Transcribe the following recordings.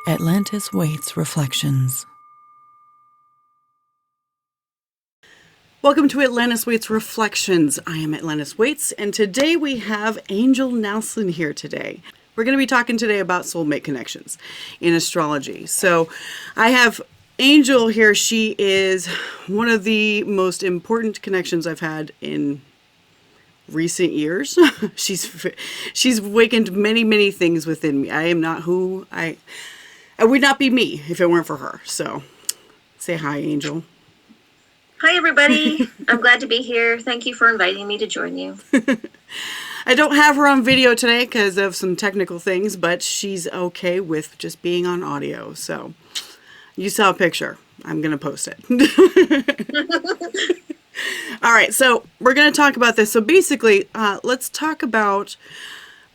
Atlantis Waites Reflections. Welcome to Atlantis Waites Reflections. I am Atlantis Waites, and today we have Angel Nelson here today. We're going to be talking today about soulmate connections in astrology. So I have Angel here. She is one of the most important connections I've had in recent years. She's awakened many things within me. I am not who I would not be me if it weren't for her. So say hi, Angel. Hi, everybody. I'm glad to be here. Thank you for inviting me to join you. I don't have her on video today because of some technical things, but she's okay with just being on audio. So you saw a picture. I'm going to post it. All right. So we're going to talk about this. So basically, let's talk about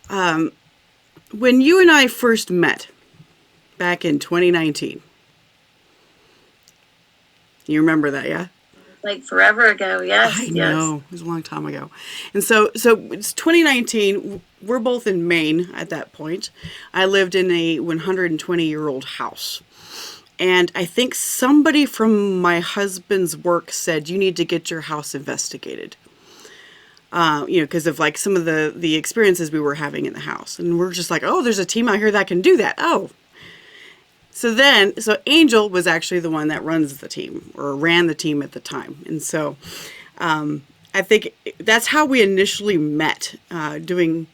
when you and I first met back in 2019. You remember that, yeah? Like forever ago, yes. I know. It was a long time ago. And so it's 2019. We're both in Maine at that point. I lived in a 120-year-old house. And I think somebody from my husband's work said, you need to get your house investigated. Because of like some of the experiences we were having in the house. And we're just like, oh, there's a team out here that can do that. Oh. So Angel was actually the one that runs the team or ran the team at the time. And so I think that's how we initially met to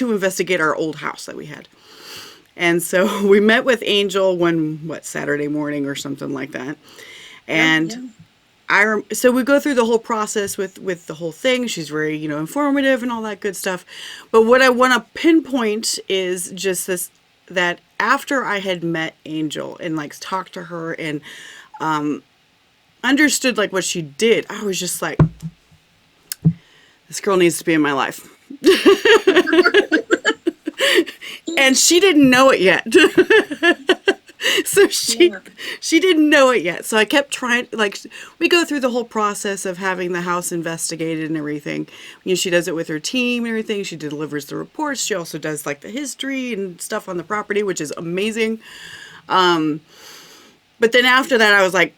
investigate our old house that we had. And so we met with Angel Saturday morning or something like that. And so we go through the whole process with the whole thing. She's very, informative and all that good stuff. But what I want to pinpoint is just this, that after I had met Angel and like talked to her and understood like what she did, I was just like, this girl needs to be in my life. And she didn't know it yet. So she didn't know it yet. So I kept trying, like, we go through the whole process of having the house investigated and everything. She does it with her team and everything. She delivers the reports. She also does like the history and stuff on the property, which is amazing. But then after that, I was like,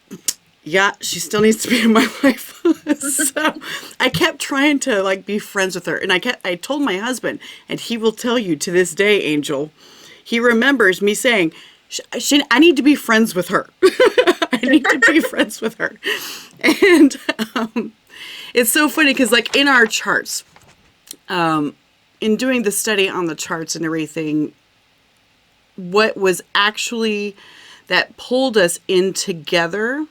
yeah, she still needs to be in my life. So I kept trying to like be friends with her. And I told my husband, and he will tell you to this day, Angel, he remembers me saying, I need to be friends with her. I need to be friends with her. And it's so funny because like in our charts, in doing the study on the charts and everything, what was actually that pulled us in together,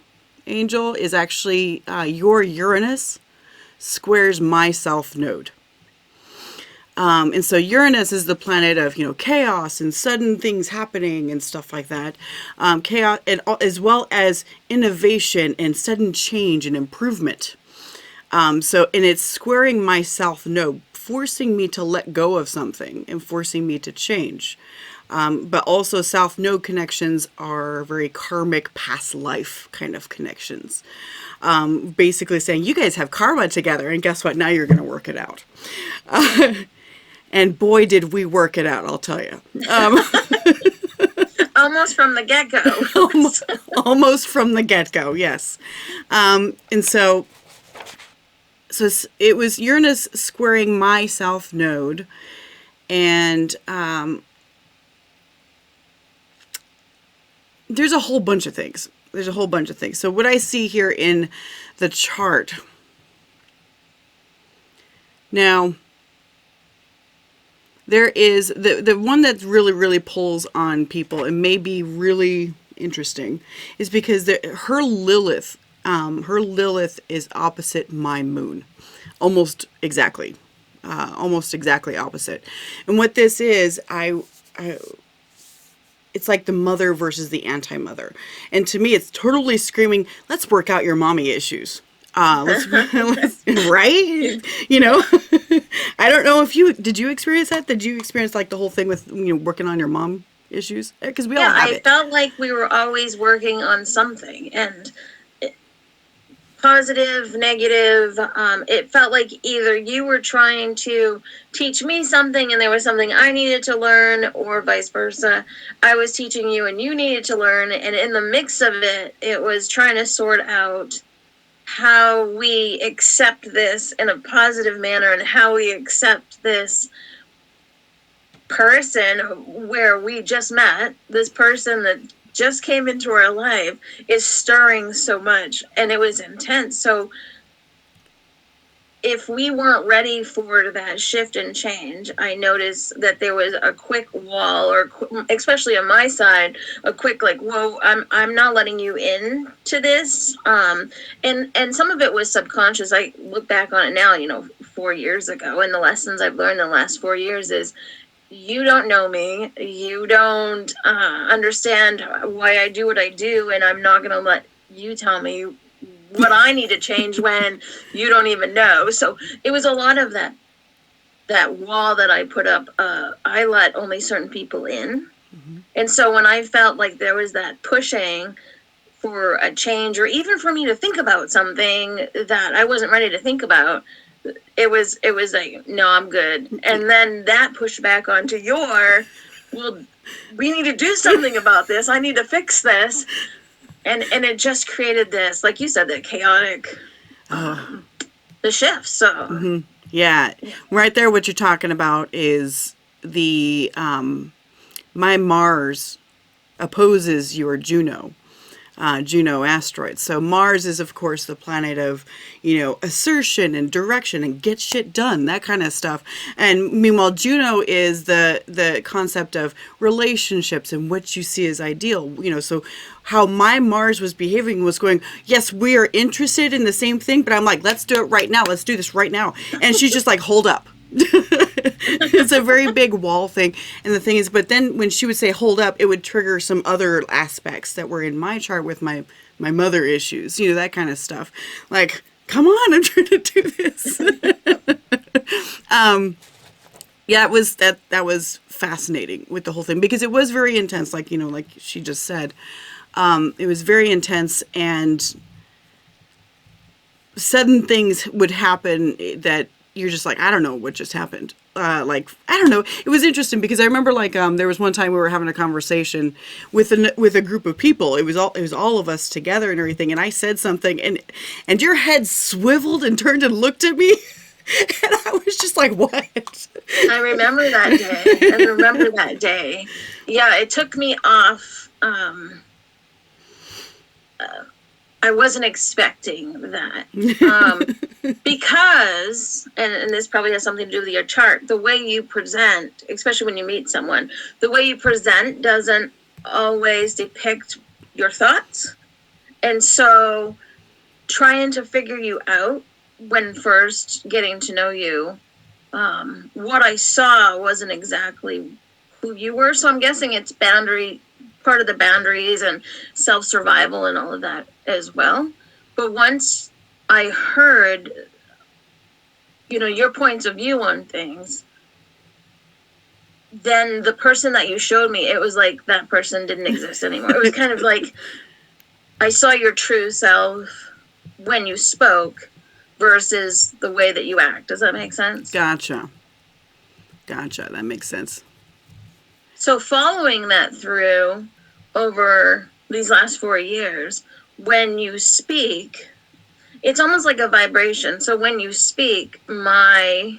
Angel, is actually your Uranus squares my South Node. And so Uranus is the planet of, chaos and sudden things happening and stuff like that. Chaos, and as well as innovation and sudden change and improvement. And it's squaring my South Node, forcing me to let go of something and forcing me to change. But also South Node connections are very karmic past life kind of connections. Basically saying, you guys have karma together, and guess what? Now you're going to work it out. And boy, did we work it out, I'll tell you. Almost from the get-go. almost from the get-go, yes. And so it was Uranus squaring my South Node. And there's a whole bunch of things. So what I see here in the chart. Now, there is the one that really pulls on people and may be really interesting is because her Lilith is opposite my moon, almost exactly opposite. And what this is, it's like the mother versus the anti-mother. And to me, it's totally screaming, let's work out your mommy issues. Let's right? I don't know if did you experience that? Did you experience like the whole thing with, working on your mom issues? Because we all have it. I felt like we were always working on something. And positive, negative. It felt like either you were trying to teach me something and there was something I needed to learn, or vice versa. I was teaching you and you needed to learn. And in the mix of it, it was trying to sort out how we accept this in a positive manner and how we accept this person where we just met, this person that just came into our life is stirring so much, and it was intense. So if we weren't ready for that shift and change, I noticed that there was a quick wall, or especially on my side, a quick like, whoa, I'm not letting you in to this. And some of it was subconscious. I look back on it now, 4 years ago, and the lessons I've learned in the last 4 years is, you don't know me, you don't understand why I do what I do, and I'm not going to let you tell me what I need to change when you don't even know. So it was a lot of that wall that I put up. I let only certain people in. Mm-hmm. And so when I felt like there was that pushing for a change, or even for me to think about something that I wasn't ready to think about, it was like, no, I'm good. And then that pushed back onto well, we need to do something about this. I need to fix this. And it just created this, like you said, the chaotic, the shift. So mm-hmm. Yeah, right there. What you're talking about is the my Mars opposes your Juno. Juno asteroid. So Mars is, of course, the planet of, assertion and direction and get shit done, that kind of stuff. And meanwhile, Juno is the concept of relationships and what you see as ideal. So how my Mars was behaving was going, yes, we are interested in the same thing, but I'm like, let's do it right now. Let's do this right now. And she's just like, hold up. It's a very big wall thing. And the thing is, but then when she would say hold up, it would trigger some other aspects that were in my chart with my mother issues, that kind of stuff. Like, come on, I'm trying to do this. Yeah, that was fascinating with the whole thing, because it was very intense. Like, like she just said, it was very intense, and sudden things would happen that you're just like, I don't know what just happened. I don't know. It was interesting because I remember there was one time we were having a conversation with a group of people. It was all of us together and everything. And I said something, and your head swiveled and turned and looked at me. And I was just like, what? I remember that day. Yeah, it took me off. I wasn't expecting that, because, and this probably has something to do with your chart, the way you present, especially when you meet someone, the way you present doesn't always depict your thoughts. And so trying to figure you out when first getting to know you, what I saw wasn't exactly who you were. So I'm guessing it's part of the boundaries and self-survival and all of that as well. But once I heard, your points of view on things, then the person that you showed me, it was like that person didn't exist anymore. It was kind of like I saw your true self when you spoke versus the way that you act. Does that make sense? Gotcha. That makes sense. So following that through over these last 4 years, when you speak, it's almost like a vibration. So when you speak, my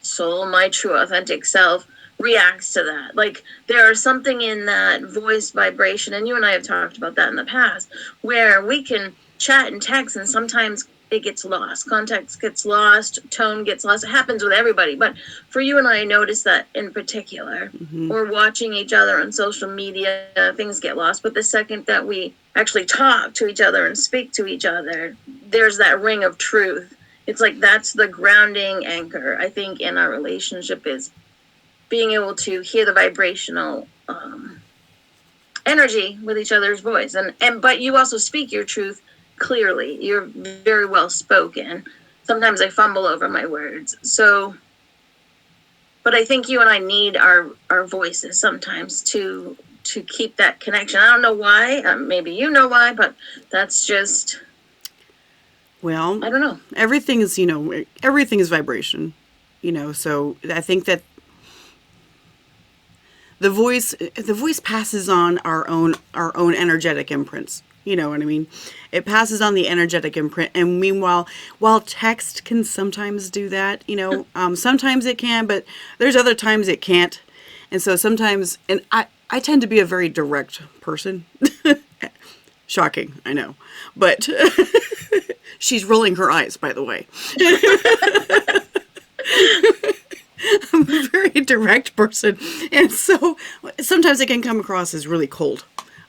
soul, my true authentic self, reacts to that. Like, there is something in that voice vibration, and you and I have talked about that in the past, where we can chat and text, and sometimes it gets lost. Context gets lost, tone gets lost. It happens with everybody. But for you and I noticed that in particular. Mm-hmm. Or watching each other on social media, things get lost. But the second that we actually talk to each other and speak to each other, there's that ring of truth. It's like that's the grounding anchor, I think, in our relationship, is being able to hear the vibrational energy with each other's voice. But you also speak your truth clearly. You're very well spoken. Sometimes I fumble over my words. So, but I think you and I need our voices sometimes to keep that connection. I don't know why. Maybe you know why, but that's just Well, I don't know. everything is, everything is vibration, so I think that the voice passes on our own energetic imprints. You know what I mean? It passes on the energetic imprint, and meanwhile, while text can sometimes do that, sometimes it can, but there's other times it can't. And so sometimes, and I tend to be a very direct person. Shocking, I know, but she's rolling her eyes, by the way. I'm a very direct person, and so sometimes it can come across as really cold.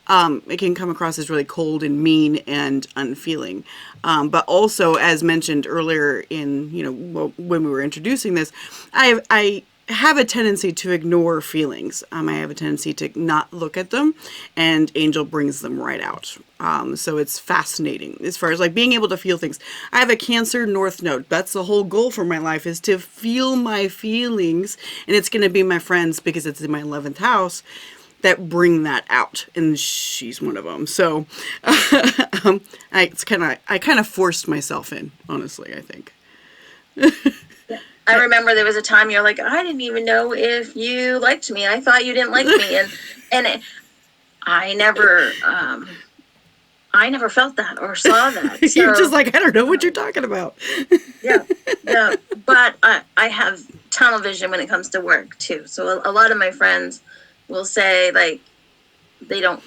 It can come across as really cold and mean and unfeeling. But also, as mentioned earlier when we were introducing this, I have a tendency to ignore feelings. I have a tendency to not look at them, and Angel brings them right out. So it's fascinating as far as like being able to feel things. I have a Cancer North Node. That's the whole goal for my life, is to feel my feelings, and it's going to be my friends, because it's in my 11th house, that bring that out, and she's one of them. So I kind of forced myself in, honestly, I think. I remember there was a time you're like, I didn't even know if you liked me. I thought you didn't like me, and I never felt that or saw that. So, you're just like, I don't know what you're talking about. yeah. But I have tunnel vision when it comes to work too. So a lot of my friends will say like they don't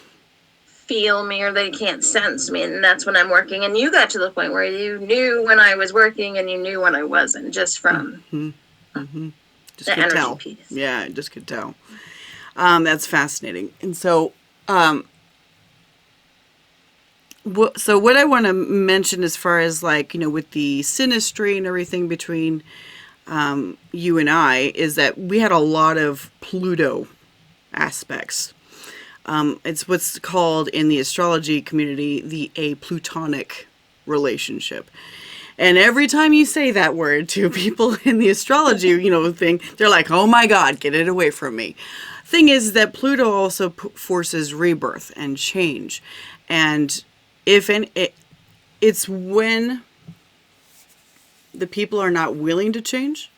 feel me or they can't sense me, and that's when I'm working. And you got to the point where you knew when I was working and you knew when I wasn't, just from Just the could energy tell. piece. Yeah, I just could tell. That's fascinating. And so what I want to mention as far as like, with the synastry and everything between you and I, is that we had a lot of Pluto aspects. It's what's called in the astrology community the aplutonic relationship. And every time you say that word to people in the astrology, thing, they're like, "Oh my God, get it away from me." Thing is that Pluto also forces rebirth and change, and it's when the people are not willing to change.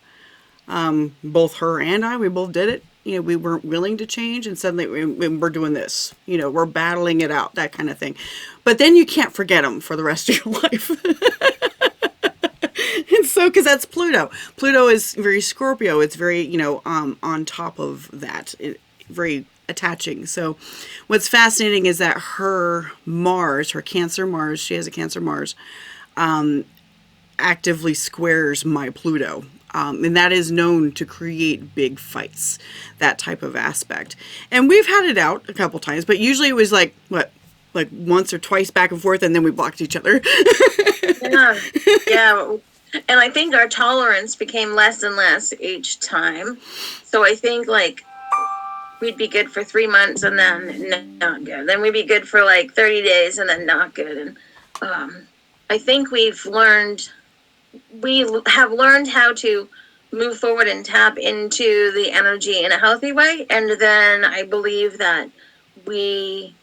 Both her and I, we both did it. We weren't willing to change, and suddenly we're doing this. We're battling it out, that kind of thing. But then you can't forget them for the rest of your life. And so, because that's Pluto. Pluto is very Scorpio. It's very, on top of that, very attaching. So what's fascinating is that her Mars, her Cancer Mars, she has a Cancer Mars, actively squares my Pluto. And that is known to create big fights, that type of aspect. And we've had it out a couple times, but usually it was like once or twice back and forth, and then we blocked each other. Yeah. And I think our tolerance became less and less each time. So I think like we'd be good for 3 months and then not good. Then we'd be good for like 30 days and then not good. And I think we have learned how to move forward and tap into the energy in a healthy way. And then I believe that we,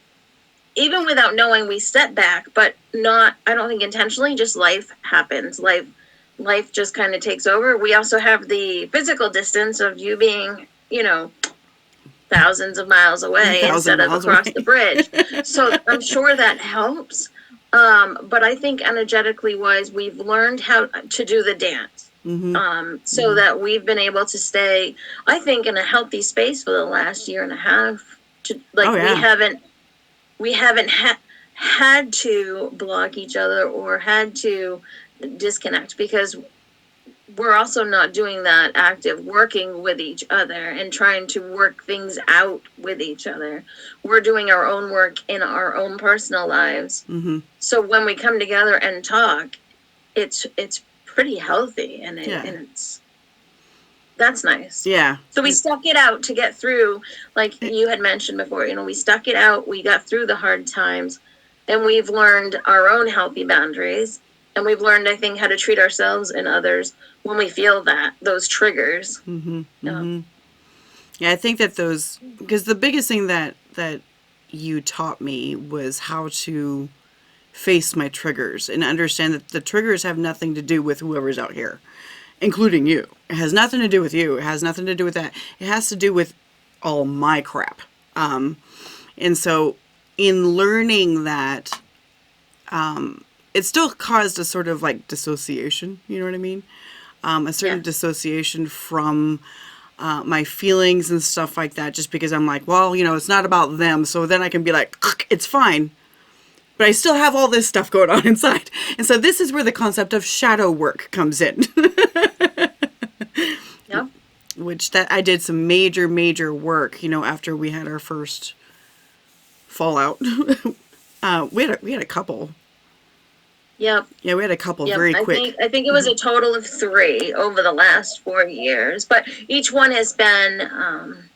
even without knowing, we step back, but not, I don't think intentionally, just life happens. Life just kind of takes over. We also have the physical distance of you being, thousands of miles away instead of across the bridge. So I'm sure that helps. But I think energetically wise, we've learned how to do the dance. So that we've been able to stay, I think, in a healthy space for the last year and a half. We haven't had to block each other or had to disconnect, because we're also not doing that active working with each other and trying to work things out with each other. We're doing our own work in our own personal lives. So when we come together and talk, it's pretty healthy, and that's nice. Yeah. So we stuck it out to get through, like you had mentioned before, we stuck it out, we got through the hard times, and we've learned our own healthy boundaries, and we've learned, I think, how to treat ourselves and others when we feel those triggers. Yeah, I think that because the biggest thing that you taught me was how to face my triggers and understand that the triggers have nothing to do with whoever's out here, including you. It has nothing to do with you. It has nothing to do with that. It has to do with all my crap. And so in learning that, it still caused a sort of like dissociation, you know what I mean? A certain dissociation from my feelings and stuff like that, just because I'm like, well, you know, it's not about them. So then I can be like, it's fine. But I still have all this stuff going on inside. And so this is where the concept of shadow work comes in. Yeah. Which that I did some major, major work, you know, after we had our first fallout. We had a couple. Yep. Yeah, we had a couple very quick. I think it was a total of 3 over the last 4 years, but each one has been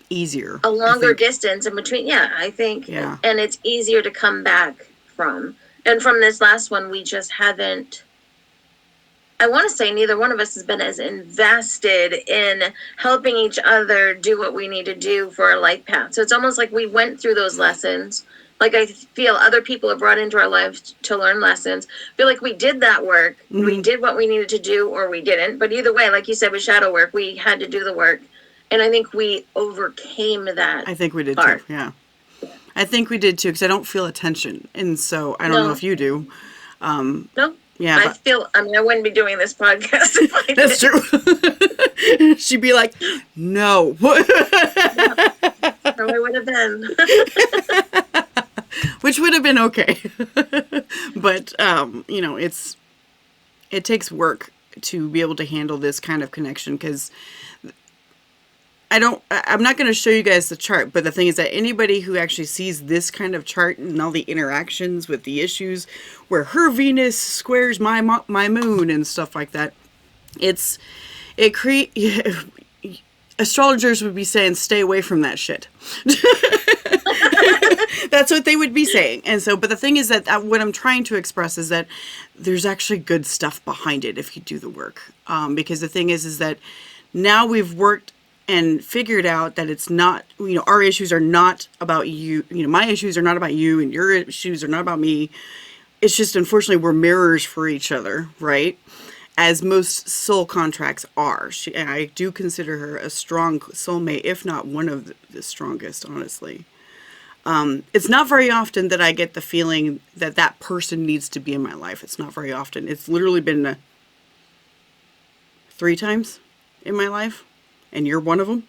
Easier. a longer distance in between. Yeah, I think. Yeah. And it's easier to come back from. And from this last one, we just haven't. I want to say neither one of us has been as invested in helping each other do what we need to do for our life path. So it's almost like we went through those lessons. Like I feel other people have brought into our lives to learn lessons. I feel like we did that work. We did what we needed to do, or we didn't. But either way, like you said, with shadow work, we had to do the work. And I think we overcame that. I think we did part. too, yeah. I think we did too, because I don't feel attention. And so I don't know if you do. No. Yeah, I wouldn't be doing this podcast if I that's did. true. She'd be like, no. No, I would have been. Which would have been okay. But, you know, it takes work to be able to handle this kind of connection, because I'm not going to show you guys the chart, but the thing is that anybody who actually sees this kind of chart and all the interactions with the issues where her Venus squares my moon and stuff like that, astrologers would be saying, stay away from that shit. That's what they would be saying. And so, but the thing is that what I'm trying to express is that there's actually good stuff behind it if you do the work. Because the thing is that now we've worked and figured out that it's not, you know, our issues are not about you. You know, my issues are not about you, and your issues are not about me. It's just, unfortunately, we're mirrors for each other, right? As most soul contracts are. And I do consider her a strong soulmate, if not one of the strongest, honestly. It's not very often that I get the feeling that that person needs to be in my life. It's not very often. It's literally been 3 times in my life. And you're one of them.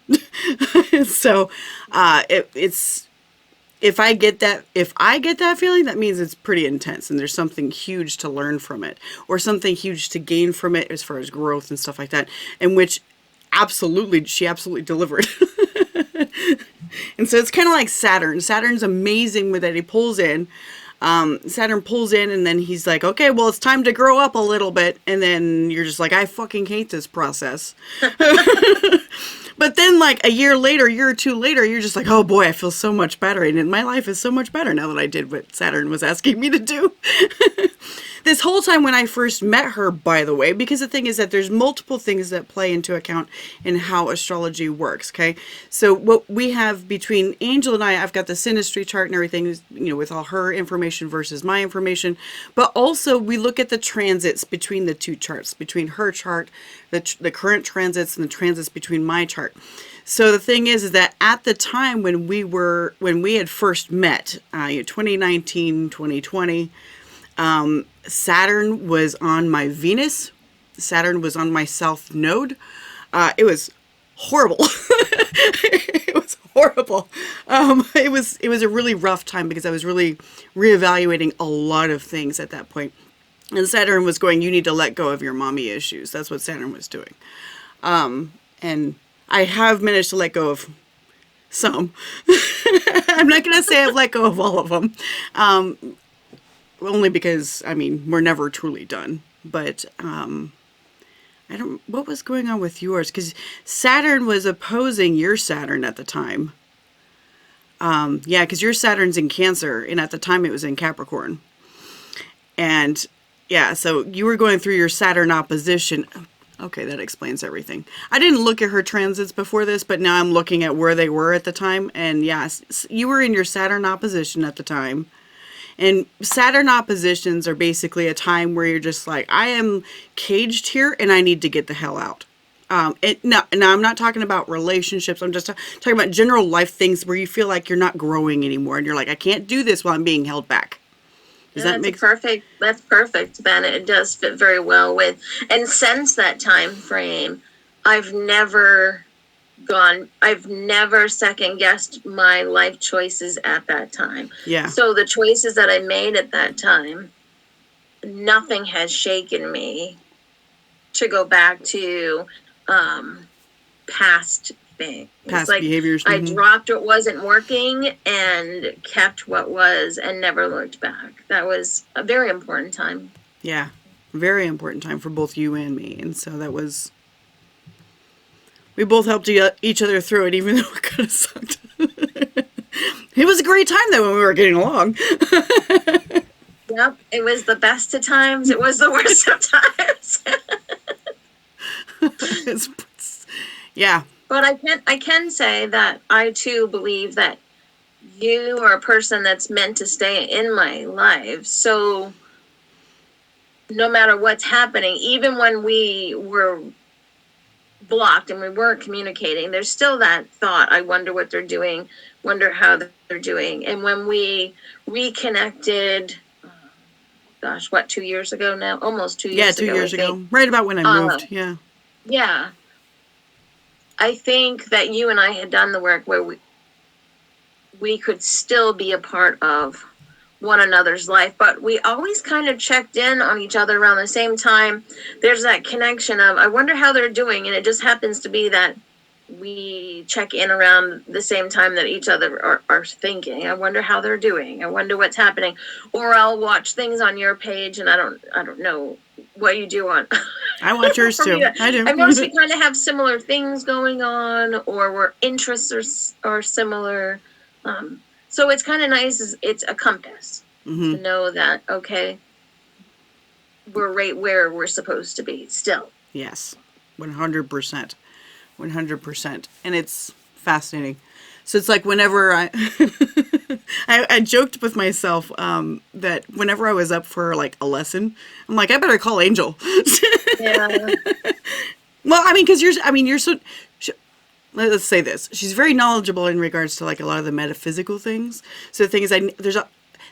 So, if I get that feeling, that means it's pretty intense and there's something huge to learn from it, or something huge to gain from it as far as growth and stuff like that, in which she absolutely delivered. And so it's kind of like Saturn. Saturn's amazing with that. He pulls in. Saturn pulls in, and then he's like, okay, well, it's time to grow up a little bit. And then you're just like, I fucking hate this process. But then like a year or 2 later, you're just like, oh boy, I feel so much better. And my life is so much better now that I did what Saturn was asking me to do. This whole time when I first met her, by the way, because the thing is that there's multiple things that play into account in how astrology works, okay? So what we have between Angel and I've got the synastry chart and everything, you know, with all her information versus my information. But also we look at the transits between the 2 charts, between her chart, the current transits, and the transits between my chart. So the thing is that at the time when we had first met, 2019, 2020, Saturn was on my Venus. Saturn was on my South Node. It was horrible. It was horrible. It was a really rough time because I was really reevaluating a lot of things at that point. And Saturn was going, you need to let go of your mommy issues. That's what Saturn was doing. And I have managed to let go of some. I'm not going to say I've let go of all of them. Only because, I mean, we're never truly done. But what was going on with yours? Because Saturn was opposing your Saturn at the time. Yeah, because your Saturn's in Cancer, and at the time it was in Capricorn. And yeah, so you were going through your Saturn opposition. Okay, that explains everything. I didn't look at her transits before this, but now I'm looking at where they were at the time. And yes, you were in your Saturn opposition at the time. And Saturn oppositions are basically a time where you're just like, I am caged here and I need to get the hell out. Now, I'm not talking about relationships. I'm just talking about general life things where you feel like you're not growing anymore. And you're like, I can't do this while I'm being held back. Does that make sense? That's perfect, then. It does fit very well with, and since that time frame, I've never second guessed my life choices at that time. Yeah. So the choices that I made at that time, nothing has shaken me to go back to past things. Past like behaviors. I dropped what wasn't working and kept what was and never looked back. That was a very important time. Yeah. Very important time for both you and me. And so that was, we both helped each other through it, even though it kind of sucked. It was a great time though when we were getting along. Yep. It was the best of times. It was the worst of times. Yeah. But I can say that I too believe that you are a person that's meant to stay in my life. So no matter what's happening, even when we were blocked and we weren't communicating, there's still that thought, I wonder what they're doing, wonder how they're doing. And when we reconnected, 2 years ago now? Almost 2 years ago. Yeah, 2 years ago. Right about when I moved. Yeah. Yeah. I think that you and I had done the work where we could still be a part of one another's life, but we always kind of checked in on each other around the same time. There's that connection of, I wonder how they're doing, and it just happens to be that we check in around the same time that each other are thinking. I wonder how they're doing. I wonder what's happening. Or I'll watch things on your page, and I don't know what you do on. I watch yours too. I do. I notice we kind of have similar things going on, or our interests are similar. So it's kind of nice. It's a compass to know that, okay, we're right where we're supposed to be still. Yes, 100%. 100%. And it's fascinating. So it's like whenever I joked with myself that whenever I was up for like a lesson, I'm like, I better call Angel. Yeah. Well, I mean, because you're so, let's say this. She's very knowledgeable in regards to like a lot of the metaphysical things. So the thing is,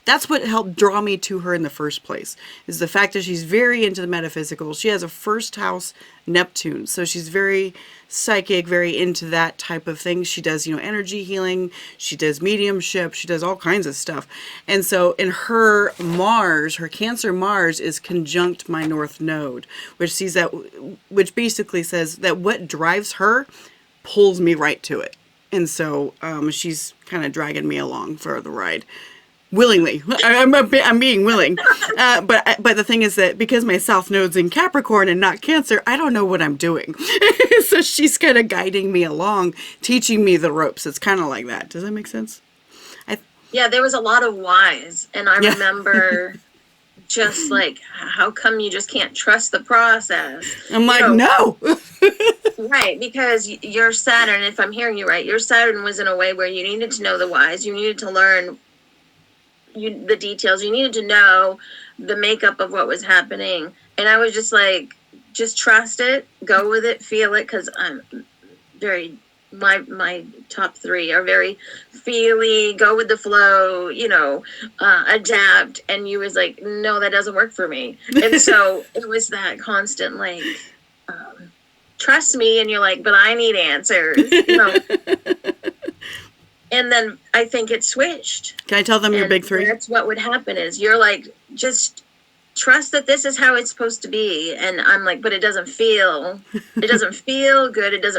that's what helped draw me to her in the first place, is the fact that she's very into the metaphysical. She has a first house Neptune, so she's very psychic, very into that type of thing. She does, energy healing. She does mediumship. She does all kinds of stuff. And so in her Mars, her Cancer Mars is conjunct my North Node, which basically says that what drives her pulls me right to it. And so she's kind of dragging me along for the ride. Willingly. I'm being willing. But the thing is that because my South Node's in Capricorn and not Cancer, I don't know what I'm doing. So she's kind of guiding me along, teaching me the ropes. It's kind of like that. Does that make sense? Yeah, there was a lot of whys. And I remember just like, how come you just can't trust the process? I'm like, no. Right, because your Saturn, if I'm hearing you right, your Saturn was in a way where you needed to know the whys. You needed to learn the details. You needed to know the makeup of what was happening. And I was just like, just trust it, go with it, feel it, because I'm very, my top three are very feely, go with the flow, adapt. And you was like, no, that doesn't work for me. And so it was that constant like, trust me. And you're like, but I need answers. And then I think it switched. Can I tell them your big three? That's what would happen is you're like, just trust that this is how it's supposed to be. And I'm like, but it doesn't feel good. It doesn't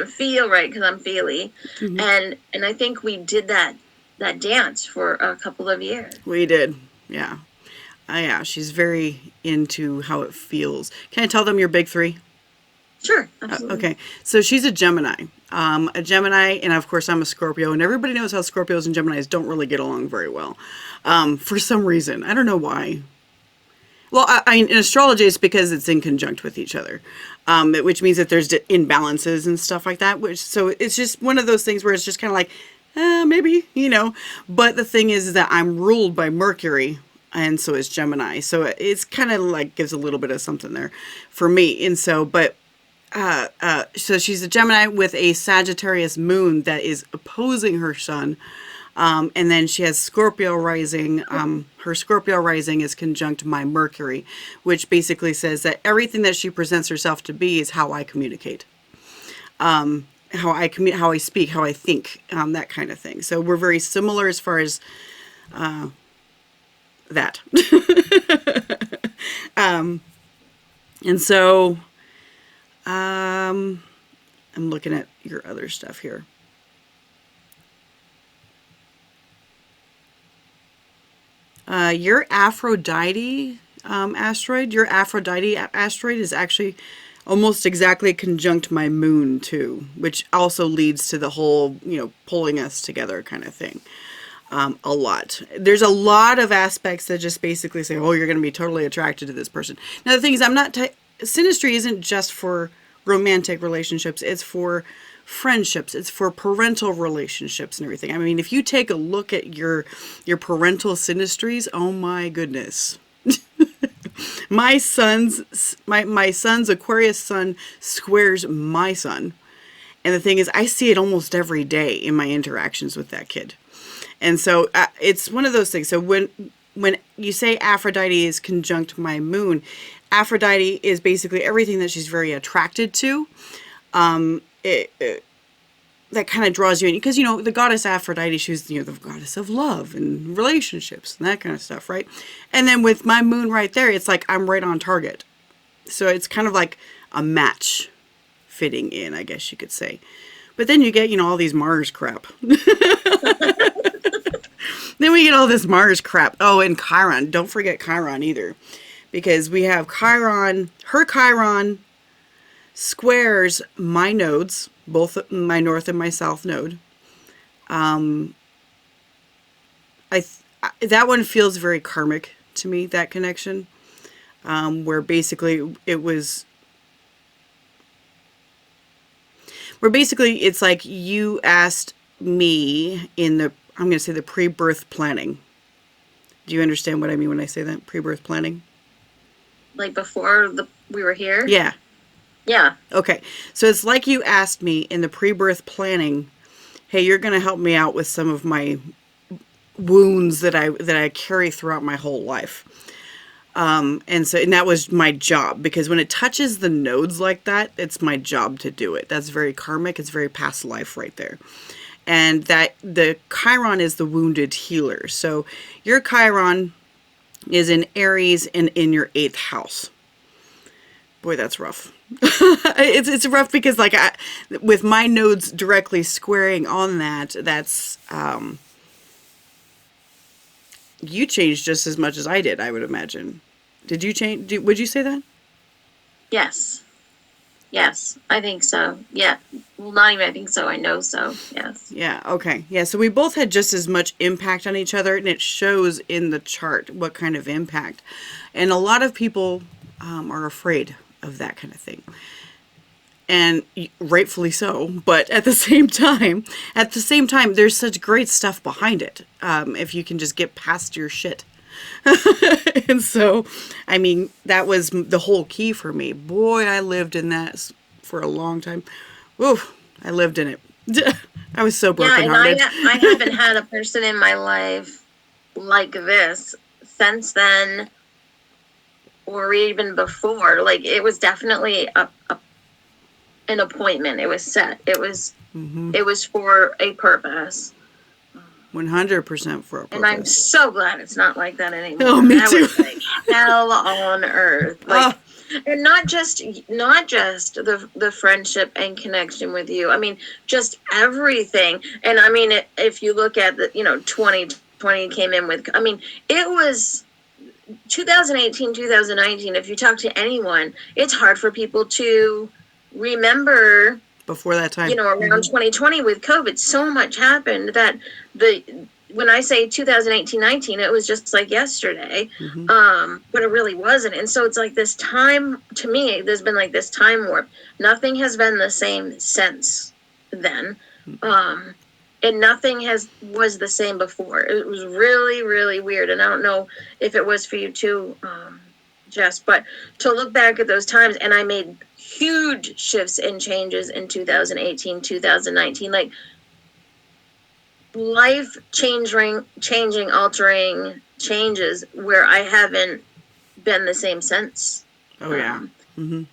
feel right because I'm feely. Mm-hmm. And I think we did that dance for a couple of years. We did. Yeah. Yeah. She's very into how it feels. Can I tell them your big three? Sure. Absolutely. Okay. So she's a Gemini. And of course I'm a Scorpio, and everybody knows how Scorpios and Geminis don't really get along very well. For some reason. I don't know why. Well, in astrology, it's because it's in conjunct with each other, which means that there's imbalances and stuff like that. So it's just one of those things where it's just kind of like, maybe, But the thing is that I'm ruled by Mercury and so is Gemini. So it's kind of like gives a little bit of something there for me. And so, but so she's a Gemini with a Sagittarius moon that is opposing her sun. And then she has Scorpio rising. Her Scorpio rising is conjunct my Mercury, which basically says that everything that she presents herself to be is how I communicate, how I speak, how I think, that kind of thing. So we're very similar as far as that. And so I'm looking at your other stuff here. Your Aphrodite asteroid, is actually almost exactly conjunct my moon too, which also leads to the whole, pulling us together kind of thing. A lot. There's a lot of aspects that just basically say, oh, you're going to be totally attracted to this person. Now, the thing is, synastry isn't just for romantic relationships. It's for friendships. It's for parental relationships and everything. I mean, if you take a look at your parental synastries, oh my goodness. My son's Aquarius sun squares my sun. And the thing is, I see it almost every day in my interactions with that kid. And so it's one of those things. So when you say Aphrodite is conjunct my moon, Aphrodite is basically everything that she's very attracted to. That kind of draws you in, because the goddess Aphrodite, she's the goddess of love and relationships and that kind of stuff, right? And then with my moon right there, it's like I'm right on target. So it's kind of like a match fitting in, I guess you could say. But then you get all these Mars crap. Then we get all this Mars crap. Oh, and Chiron. Don't forget Chiron either. Because we have Chiron, her Chiron squares my nodes, both my north and my south node. That one feels very karmic to me, that connection. Where basically it's like you asked me in the, I'm going to say, the pre-birth planning. Do you understand what I mean when I say that? Pre-birth planning? Like before we were here? Yeah. Yeah. Okay. So it's like you asked me in the pre-birth planning, hey, you're going to help me out with some of my wounds that I carry throughout my whole life. And that was my job, because when it touches the nodes like that, it's my job to do it. That's very karmic. It's very past life right there. And that the Chiron is the wounded healer. So your Chiron is in Aries and in your 8th house. Boy, that's rough. It's rough because with my nodes directly squaring on that's you changed just as much as I did, I would imagine. Did you change? Would you say that? Yes. Yes, I think so. Yeah. Well, not even I think so. I know so. Yes. Yeah. Okay. Yeah. So we both had just as much impact on each other, and it shows in the chart what kind of impact. And a lot of people are afraid of that kind of thing. And rightfully so. But at the same time, there's such great stuff behind it. If you can just get past your shit. And so, I mean, that was the whole key for me. Boy, I lived in that for a long time. Oof, I lived in it. I was so brokenhearted. Yeah, and I haven't had a person in my life like this since then, or even before. Like, it was definitely an appointment. It was set. It was for a purpose. 100% for a purpose. And I'm so glad it's not like that anymore. Oh, me too. Was like hell on earth. And not just the friendship and connection with you. I mean, just everything. And I mean, if you look at 2020 came in with, I mean, it was 2018, 2019. If you talk to anyone, it's hard for people to remember before that time, around 2020 with COVID, so much happened that when I say 2018-19, it was just like yesterday, but it really wasn't. And so it's like this time, to me, there's been like this time warp. Nothing has been the same since then. and nothing was the same before. It was really, really weird, and I don't know if it was for you too, Jess, but to look back at those times, and I made huge shifts and changes in 2018, 2019, like life changing, altering changes where I haven't been the same since. Oh yeah. Mm-hmm.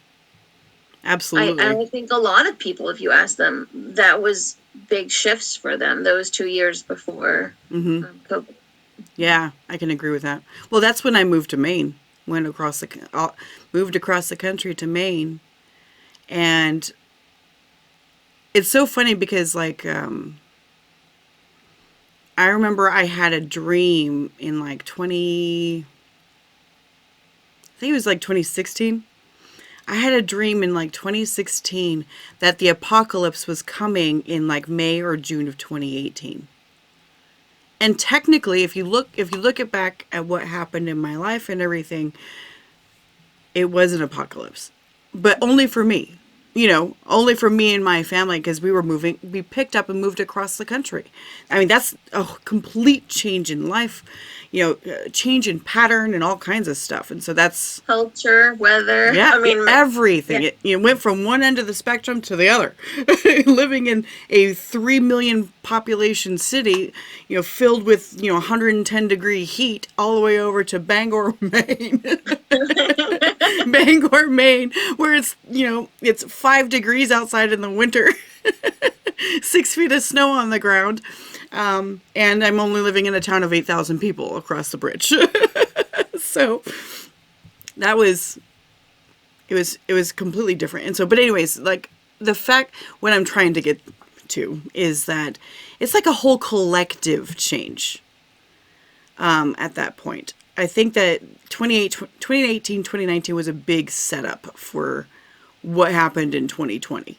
I Absolutely. think a lot of people, if you ask them, that was big shifts for them those 2 years before Mm-hmm. COVID. Yeah, I can agree with that. Well, that's when I moved to Maine. Moved across the country to Maine, and it's so funny because like I remember I had a dream in like 20, I think it was like 2016. I had a dream in like 2016 that the apocalypse was coming in like May or June of 2018. And technically, if you look at back at what happened in my life and everything, it was an apocalypse, but only for me. Only for me and my family because we picked up and moved across the country. I mean, that's a complete change in life, change in pattern and all kinds of stuff. And so that's, Culture, weather. yeah, I mean, everything. yeah. It went from one end of the spectrum to the other. Living in a 3 million population city, filled with, 110-degree heat, all the way over to Bangor, Maine. Bangor, Maine, where it's 5 degrees outside in the winter, 6 feet of snow on the ground. And I'm only living in a town of 8,000 people across the bridge. So that was it was completely different. And so, but anyways, like the fact what I'm trying to get to is that it's like a whole collective change at that point. I think that 2018, 2019 was a big setup for what happened in 2020.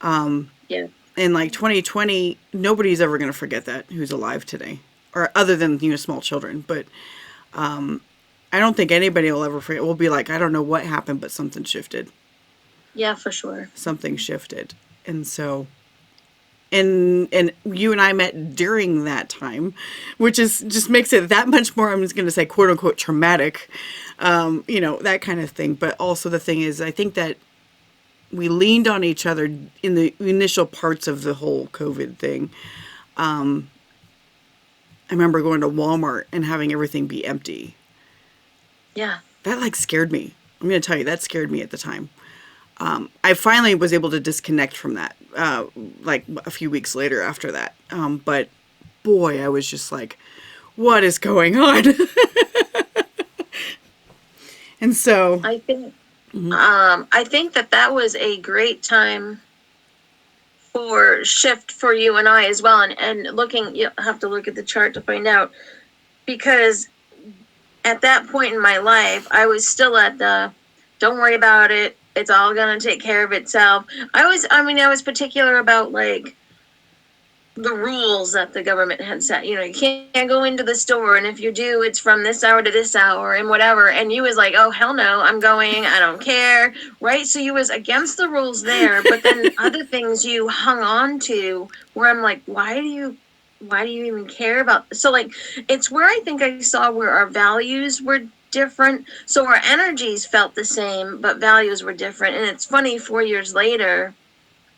Yeah. And like 2020, nobody's ever going to forget that who's alive today, or other than, small children. But I don't think anybody will ever forget. We'll be like, I don't know what happened, but something shifted. Yeah, for sure. Something shifted. And so, and you and I met during that time, which is just makes it that much more, I'm just going to say, quote unquote, traumatic, that kind of thing. But also the thing is, I think that we leaned on each other in the initial parts of the whole COVID thing. I remember going to Walmart and having everything be empty. Yeah. That like scared me. I'm going to tell you, that scared me at the time. I finally was able to disconnect from that, like a few weeks later after that. But boy, I was just like, what is going on? And so I think that was a great time for shift for you and I as well. And looking, you have to look at the chart to find out, because at that point in my life, I was still at the, don't worry about it, it's all going to take care of itself. I was particular about like the rules that the government had set. You can't go into the store, and if you do, it's from this hour to this hour and whatever. And you was like, oh hell no, I'm going, I don't care, right? So you was against the rules there, but then other things you hung on to where I'm like, why do you even care about? So like, it's where I think I saw where our values were different. So our energies felt the same, but values were different. And it's funny, 4 years later,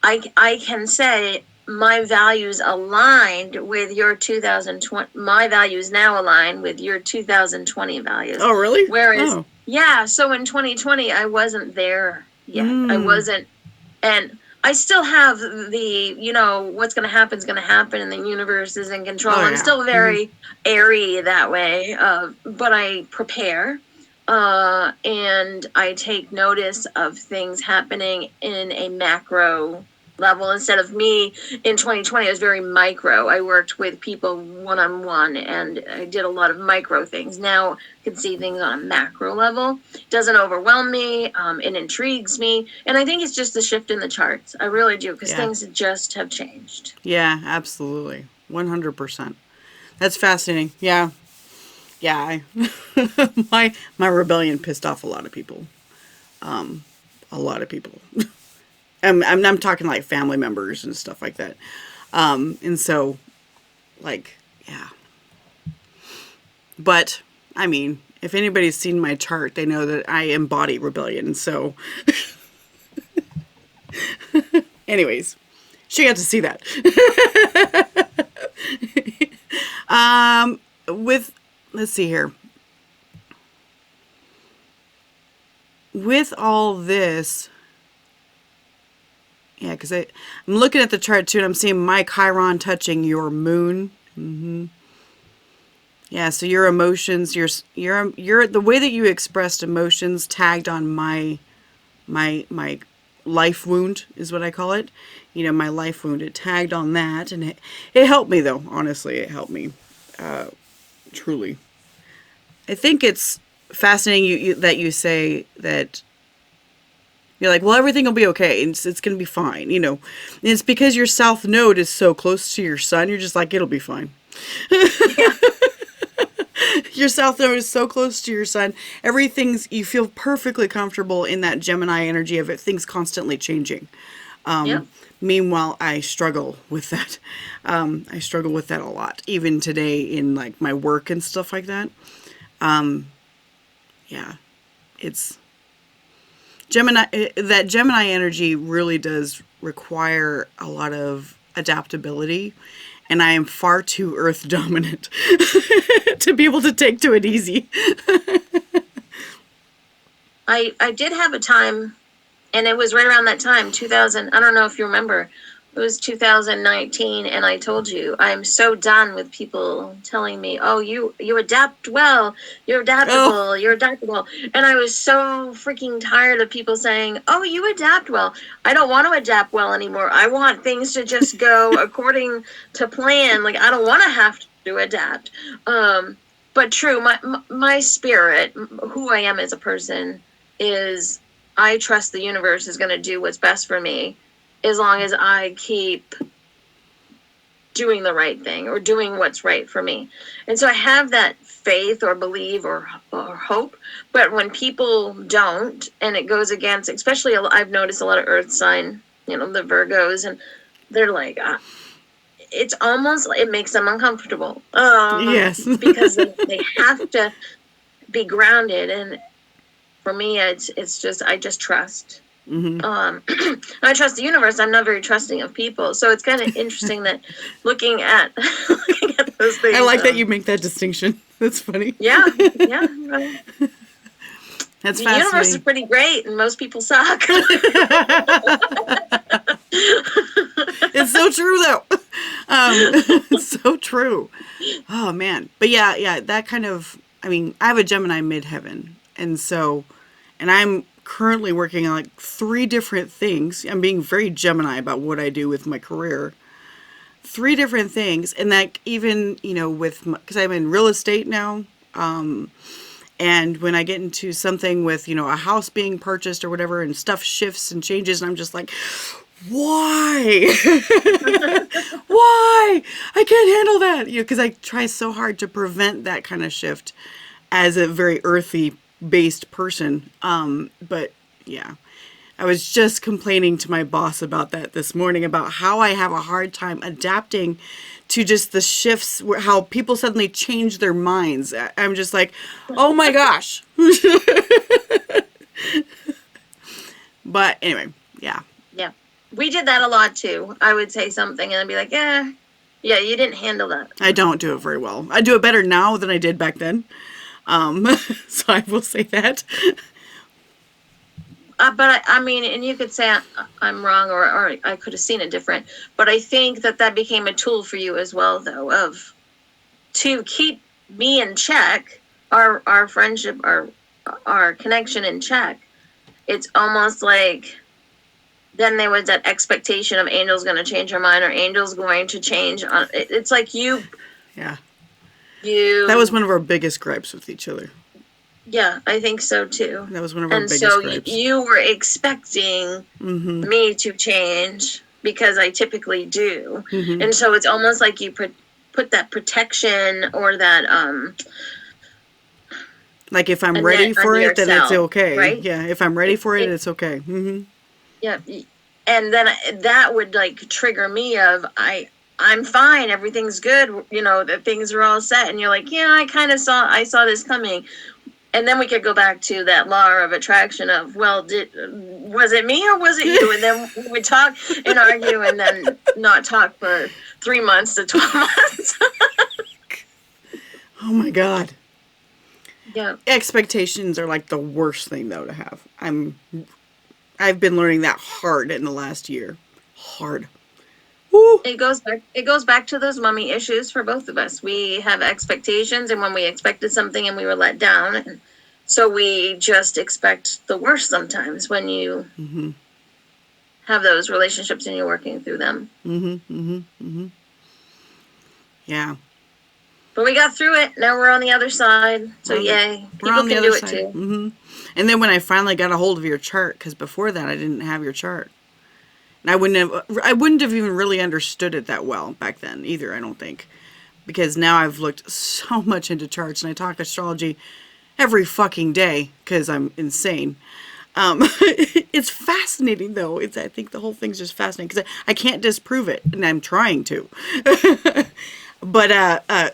I can say my values aligned with your 2020. My values now align with your 2020 values. Oh, really? Whereas, yeah, so in 2020, I wasn't there yet. I wasn't, and I still have the, what's going to happen is going to happen, and the universe is in control. I'm still very airy that way, but I prepare, and I take notice of things happening in a macro level. Instead of me in 2020, I was very micro. I worked with people one-on-one, and I did a lot of micro things. Now I can see things on a macro level. It doesn't overwhelm me. It intrigues me. And I think it's just the shift in the charts. I really do, because things just have changed. Yeah, absolutely. 100%. That's fascinating. Yeah. Yeah. My rebellion pissed off a lot of people. A lot of people. I'm talking like family members and stuff like that. And so, like, yeah. But, I mean, if anybody's seen my chart, they know that I embody rebellion. So, anyways, she got to see that. With, let's see here. With all this, yeah, because I'm looking at the chart too, and I'm seeing my Chiron touching your moon. Yeah, so your emotions, your the way that you expressed emotions tagged on my life wound is what I call it. You know, my life wound. It tagged on that, and it helped me though. Honestly, it helped me, truly. I think it's fascinating that you say that you're like, well, everything will be okay. It's going to be fine. You know, and it's because your south node is so close to your sun. You're just like, it'll be fine. Yeah. Your south node is so close to your sun. You feel perfectly comfortable in that Gemini energy of it. Things constantly changing. Yep. Meanwhile, I struggle with that. I struggle with that a lot, even today in like my work and stuff like that. Yeah, it's Gemini. That Gemini energy really does require a lot of adaptability, and I am far too Earth dominant to be able to take to it easy. I did have a time, and it was right around that time, 2000. I don't know if you remember. It was 2019, and I told you I'm so done with people telling me, "Oh, you adapt well, you're adaptable, you're adaptable," and I was so freaking tired of people saying, "Oh, you adapt well." I don't want to adapt well anymore. I want things to just go according to plan. Like I don't want to have to adapt. But true, my spirit, who I am as a person, is I trust the universe is going to do what's best for me as long as I keep doing the right thing or doing what's right for me. And so I have that faith or believe or hope. But when people don't, and it goes against, especially I've noticed a lot of earth sign, the Virgos, and they're like, it's almost, it makes them uncomfortable. Yes. Because they have to be grounded. And for me, it's just, I just trust. I trust the universe. I'm not very trusting of people, so it's kind of interesting that looking at those things. I like that you make that distinction. That's funny. Yeah. Right. That's The fascinating. universe is pretty great, and most people suck. It's so true, though. It's so true. Oh man, but yeah, that kind of. I mean, I have a Gemini midheaven, and I'm currently working on like 3 different things. I'm being very Gemini about what I do with my career. 3 different things, and like even because I'm in real estate now, and when I get into something with a house being purchased or whatever, and stuff shifts and changes, and I'm just like, why? Why? I can't handle that. Because I try so hard to prevent that kind of shift as a very earthy based person. But yeah, I was just complaining to my boss about that this morning, about how I have a hard time adapting to just the shifts, how people suddenly change their minds. I'm just like, oh my gosh. But anyway, yeah. Yeah, we did that a lot too. I would say something and I'd be like, yeah, you didn't handle that. I don't do it very well. I do it better now than I did back then. So I will say that. But I mean, and you could say I'm wrong, or I could have seen it different. But I think that became a tool for you as well, though, to keep me in check, our friendship, our connection in check. It's almost like then there was that expectation of Angel's going to change her mind, or Angel's going to change. It's like you. Yeah. That was one of our biggest gripes with each other. Yeah, I think so too. That was one of our biggest gripes. And so you were expecting me to change because I typically do. And so it's almost like you put that protection or that like if I'm ready for it, then it's okay. Right? Yeah, if I'm ready for it, it's okay. Yeah. And then that would like trigger me of I'm fine, everything's good, that things are all set, and you're like, yeah, I saw this coming. And then we could go back to that law of attraction of, well, was it me or was it you? And then we would talk and argue and then not talk for 3 months to 12 months. Oh my God. Yeah. Expectations are like the worst thing though to have. I've been learning that hard in the last year. Hard. Woo. It goes back to those mummy issues for both of us. We have expectations, and when we expected something and we were let down, and so we just expect the worst sometimes when you have those relationships and you're working through them. Yeah. But we got through it. Now we're on the other side. So yay. People can do it too. And then when I finally got a hold of your chart, because before that I didn't have your chart. And I wouldn't have even really understood it that well back then either, I don't think. Because now I've looked so much into charts and I talk astrology every fucking day because I'm insane. It's fascinating though. I think the whole thing's just fascinating because I can't disprove it and I'm trying to. But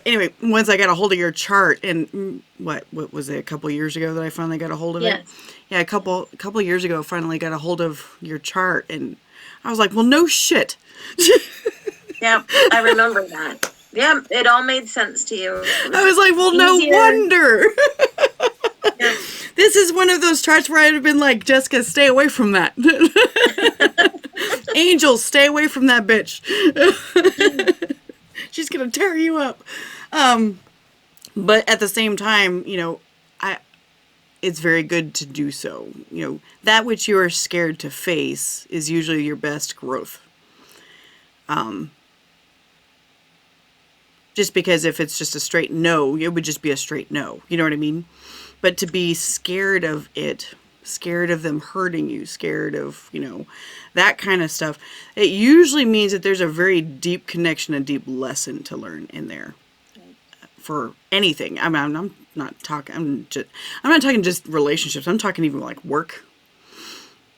anyway, once I got a hold of your chart, and what was it, a couple years ago that I finally got a hold of it? Yeah, a couple years ago, I finally got a hold of your chart, and I was like, well, no shit. Yeah, I remember that. Yeah, it all made sense to you. I was like, well, no wonder. Yeah. This is one of those charts where I'd have been like, Jessica, stay away from that. Angels, stay away from that bitch. She's going to tear you up. But at the same time, it's very good to do so. That which you are scared to face is usually your best growth. Just because if it's just a straight no, it would just be a straight no. You know what I mean? But to be scared of it, scared of them hurting you, scared of, that kind of stuff, it usually means that there's a very deep connection, a deep lesson to learn in there for anything. I mean, I'm not talking just relationships. I'm talking even like work,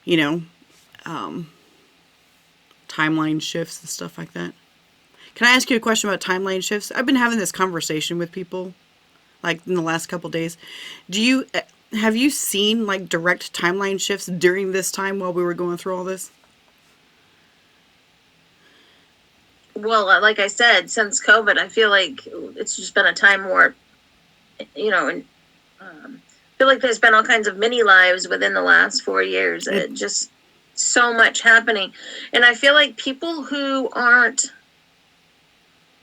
timeline shifts and stuff like that. Can I ask you a question about timeline shifts? I've been having this conversation with people like in the last couple of days. Have you seen like direct timeline shifts during this time while we were going through all this? Well, like I said, since COVID, I feel like it's just been a time warp, and I feel like there's been all kinds of mini lives within the last 4 years. Just so much happening. And I feel like people who aren't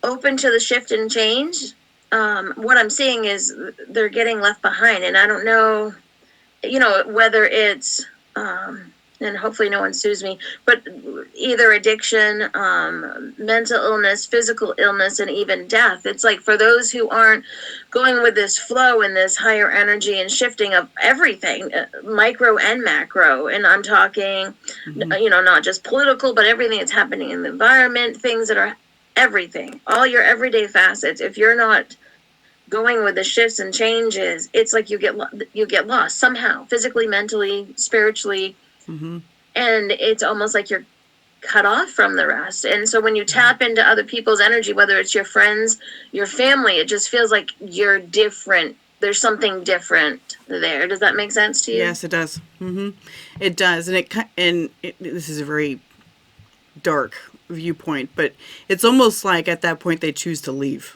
open to the shift and change, what I'm seeing is they're getting left behind. And I don't know, whether it's, and hopefully no one sues me, but either addiction, mental illness, physical illness, and even death. It's like for those who aren't going with this flow and this higher energy and shifting of everything, micro and macro. And I'm talking, not just political, but everything that's happening in the environment, things that are everything, all your everyday facets. If you're not going with the shifts and changes, it's like you get lost somehow, physically, mentally, spiritually. And it's almost like you're cut off from the rest. And so when you tap into other people's energy, whether it's your friends, your family, it just feels like you're different. There's something different there. Does that make sense to you? Yes, it does. It does. And this is a very dark viewpoint, but it's almost like at that point they choose to leave.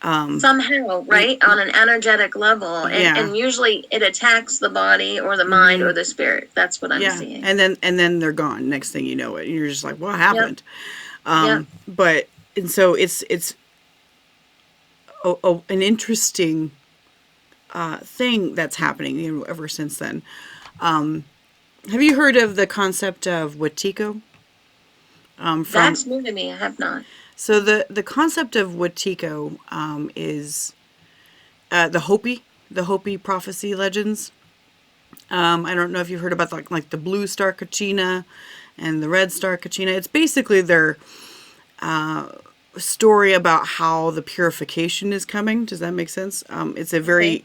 Somehow, right? On an energetic level. And usually it attacks the body or the mind or the spirit. That's what I'm seeing. And then they're gone. Next thing you know it. And you're just like, what happened? But, and so it's an interesting thing that's happening ever since then. Have you heard of the concept of Wetiko? That's new to me. I have not. So the concept of Wetiko is the Hopi prophecy legends. I don't know if you've heard about like the blue star Kachina and the red star Kachina. It's basically their story about how the purification is coming. Does that make sense? It's very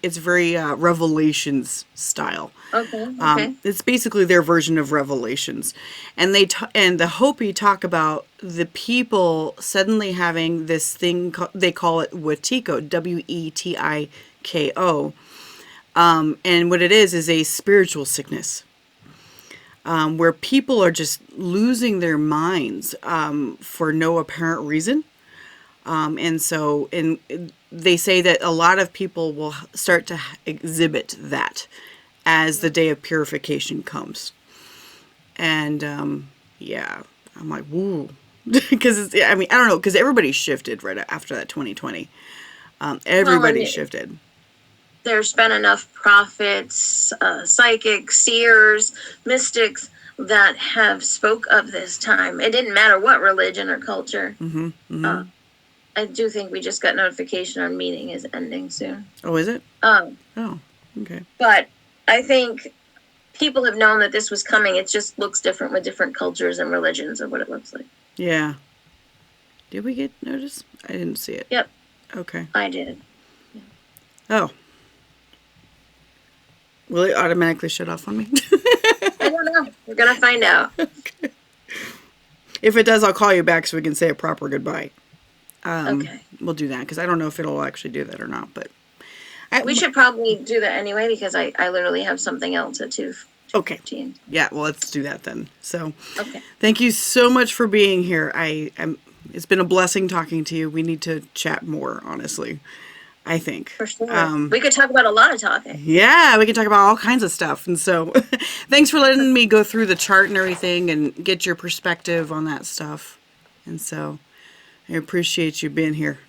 Revelations style. Okay. Okay. It's basically their version of Revelations, and and the Hopi talk about the people suddenly having this thing. They call it Wetiko, Wetiko, and what it is a spiritual sickness. Where people are just losing their minds for no apparent reason. And they say that a lot of people will start to exhibit that as the day of purification comes. And yeah, I'm like, woo. Because, I don't know, because everybody shifted right after that 2020. Everybody shifted. There's been enough prophets, psychics, seers, mystics that have spoke of this time. It didn't matter what religion or culture. Mm-hmm, mm-hmm. I do think we just got notification our meeting is ending soon. Oh, is it? Oh, okay. But I think people have known that this was coming. It just looks different with different cultures and religions of what it looks like. Yeah. Did we get notice? I didn't see it. Yep. Okay. I did. Yeah. Oh. Will it automatically shut off on me? I don't know. We're going to find out. Okay. If it does, I'll call you back so we can say a proper goodbye. Okay. We'll do that because I don't know if it'll actually do that or not. But we should probably do that anyway because I literally have something else at 2:15. Okay. Yeah, well, let's do that then. So, okay. Thank you so much for being here. It's been a blessing talking to you. We need to chat more, honestly, I think. For sure. We could talk about a lot of topics. Yeah, we can talk about all kinds of stuff. And so thanks for letting me go through the chart and everything and get your perspective on that stuff. And so I appreciate you being here.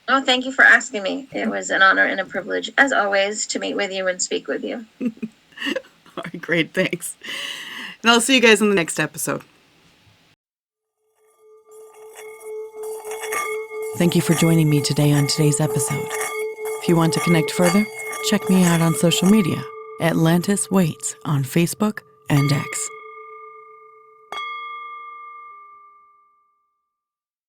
Oh, thank you for asking me. It was an honor and a privilege, as always, to meet with you and speak with you. All right, great. Thanks. And I'll see you guys in the next episode. Thank you for joining me today on today's episode. If you want to connect further, check me out on social media, Atlantis Waites on Facebook and X.